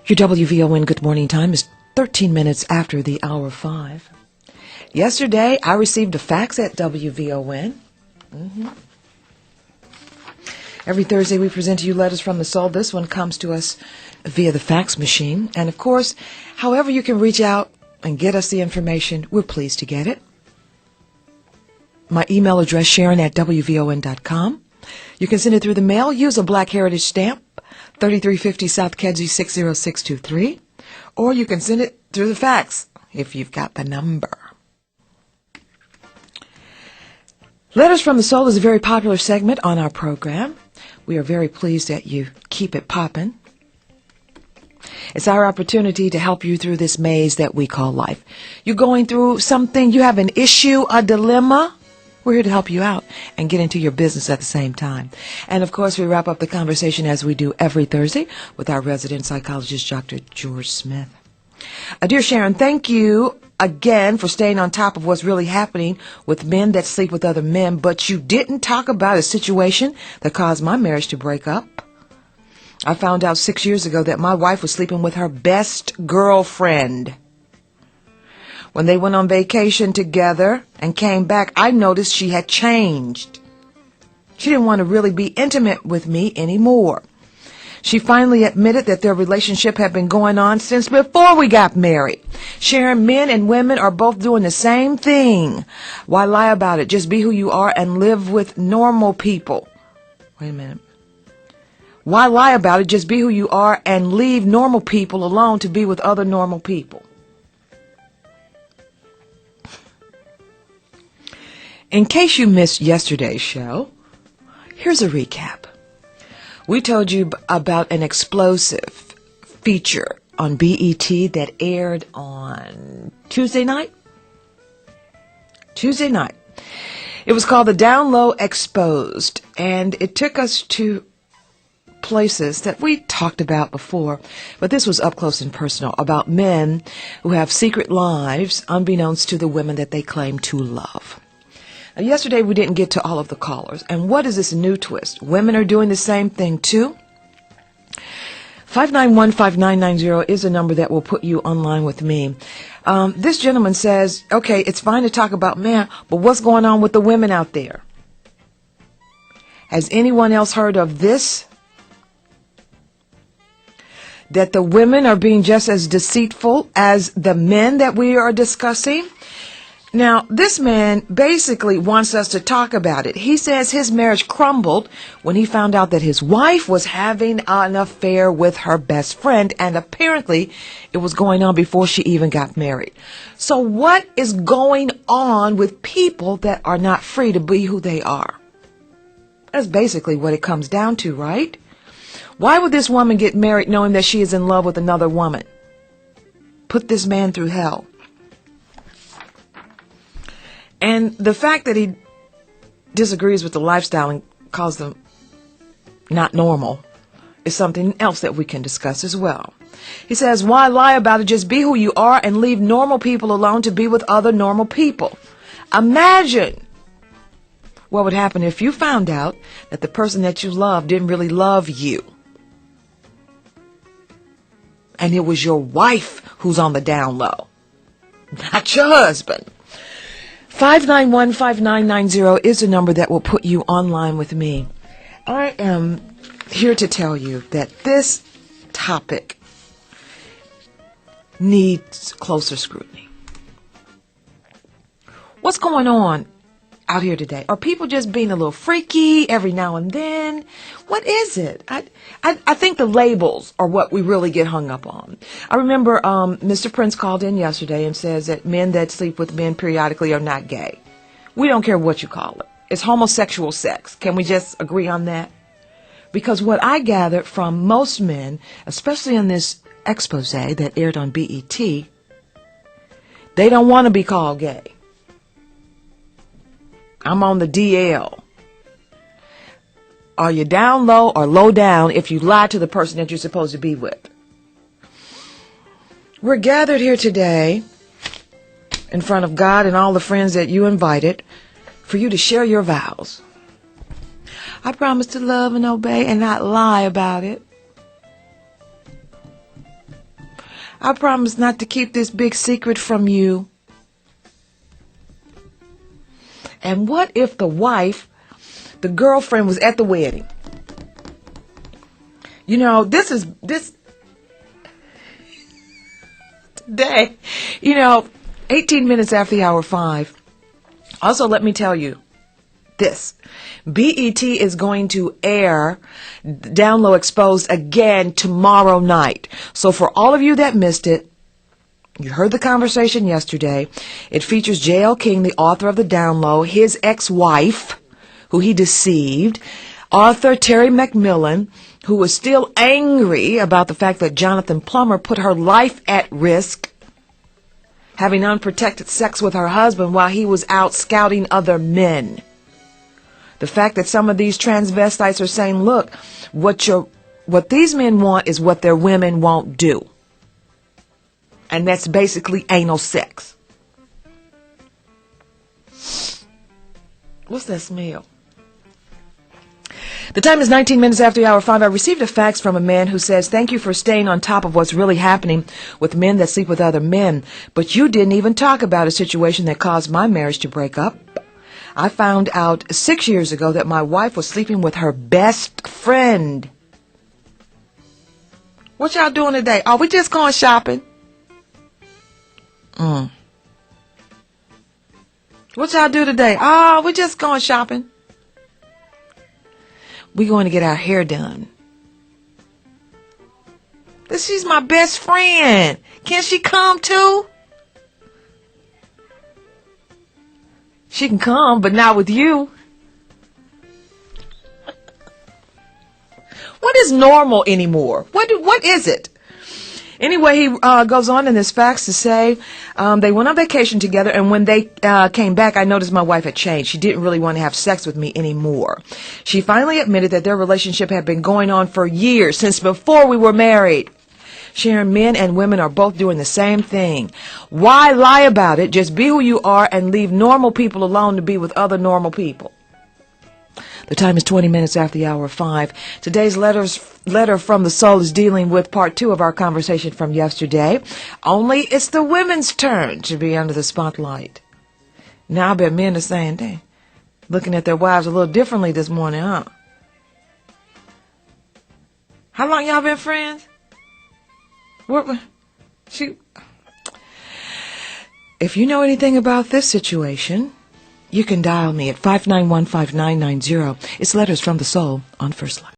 Your WVON Good Morning Time is 13 minutes after the hour 5. Yesterday, I received a fax at WVON. Every Thursday, we present to you letters from the soul. This one comes to us via the fax machine. And of course, however you can reach out and get us the information, we're pleased to get it. My email address, Sharon at WVON.com. You can send it through the mail. Use a Black Heritage stamp, 3350 South Kedzie 60623. Or you can send it through the fax if you've got the number. Letters from the Soul is a very popular segment on our program. We are very pleased that you keep it popping. It's our opportunity to help you through this maze that we call life. You're going through something, you have an issue, a dilemma. We're here to help you out and get into your business at the same time. And of course, we wrap up the conversation as we do every Thursday with our resident psychologist, Dr. George Smith. Dear Sharon, thank you again for staying on top of what's really happening with men that sleep with other men, but you didn't talk about a situation that caused my marriage to break up. I found out 6 years ago that my wife was sleeping with her best girlfriend. When they went on vacation together and came back, I noticed she had changed. She didn't want to really be intimate with me anymore. She finally admitted that their relationship had been going on since before we got married. Sharon, men and women are both doing the same thing. Why lie about it? Just be who you are and live with normal people. Wait a minute. Why lie about it? Just be who you are and leave normal people alone to be with other normal people. In case you missed yesterday's show, here's a recap. We told you about an explosive feature on BET that aired on Tuesday night. It was called The Down Low Exposed, and it took us to places that we talked about before, but this was up close and personal, about men who have secret lives unbeknownst to the women that they claim to love. Now, yesterday we didn't get to all of the callers. And what is this new twist? Women are doing the same thing too? 591-5990 is a number that will put you online with me. This gentleman says, okay, it's fine to talk about men, but what's going on with the women out there? Has anyone else heard of this? That the women are being just as deceitful as the men that we are discussing? Now, this man basically wants us to talk about it. He says his marriage crumbled when he found out that his wife was having an affair with her best friend, and apparently it was going on before she even got married. So what is going on with people that are not free to be who they are? That's basically what it comes down to, right? Why would this woman get married knowing that she is in love with another woman? Put this man through hell. And the fact that he disagrees with the lifestyle and calls them not normal is something else that we can discuss as well. He says, why lie about it? Just be who you are and leave normal people alone to be with other normal people. Imagine what would happen if you found out that the person that you love didn't really love you. And it was your wife who's on the down low, not your husband. 591-5990 is a number that will put you online with me. I am here to tell you that this topic needs closer scrutiny. What's going on out here today? Are people just being a little freaky every now and then? What is it? I think the labels are what we really get hung up on. I remember Mr. Prince called in yesterday and says that men that sleep with men periodically are not gay. We don't care what you call it. It's homosexual sex. Can we just agree on that? Because what I gathered from most men, especially in this expose that aired on BET, they don't want to be called gay. I'm on the DL. Are you down low or low down if you lie to the person that you're supposed to be with? We're gathered here today in front of God and all the friends that you invited for you to share your vows. I promise to love and obey and not lie about it. I promise not to keep this big secret from you. And what if the wife, the girlfriend, was at the wedding? You know, this day, 18 minutes after the hour 5. Also, let me tell you this. BET is going to air Down Low Exposed again tomorrow night. So for all of you that missed it, you heard the conversation yesterday. It features J.L. King, the author of the Down Low, his ex-wife, who he deceived, author Terry McMillan, who was still angry about the fact that Jonathan Plummer put her life at risk, having unprotected sex with her husband while he was out scouting other men. The fact that some of these transvestites are saying, look, what these men want is what their women won't do. And that's basically anal sex. What's that smell? The time is 19 minutes after the hour 5. I received a fax from a man who says, thank you for staying on top of what's really happening with men that sleep with other men. But you didn't even talk about a situation that caused my marriage to break up. I found out 6 years ago that my wife was sleeping with her best friend. What y'all doing today? Are we just going shopping? What y'all do today? Oh, we're just going shopping. We're going to get our hair done. She's my best friend. Can she come too? She can come, but not with you. What is normal anymore? What is it? Anyway, he goes on in this fax to say they went on vacation together, and when they came back, I noticed my wife had changed. She didn't really want to have sex with me anymore. She finally admitted that their relationship had been going on for years, since before we were married. Sharon, men and women are both doing the same thing. Why lie about it? Just be who you are and leave normal people alone to be with other normal people. The time is 20 minutes after the hour 5. Today's letter from the soul is dealing with part 2 of our conversation from yesterday. Only it's the women's turn to be under the spotlight. Now I bet men are saying, dang, looking at their wives a little differently this morning, huh? How long y'all been friends? If you know anything about this situation, you can dial me at 591-5990. It's Letters from the Soul on First Line.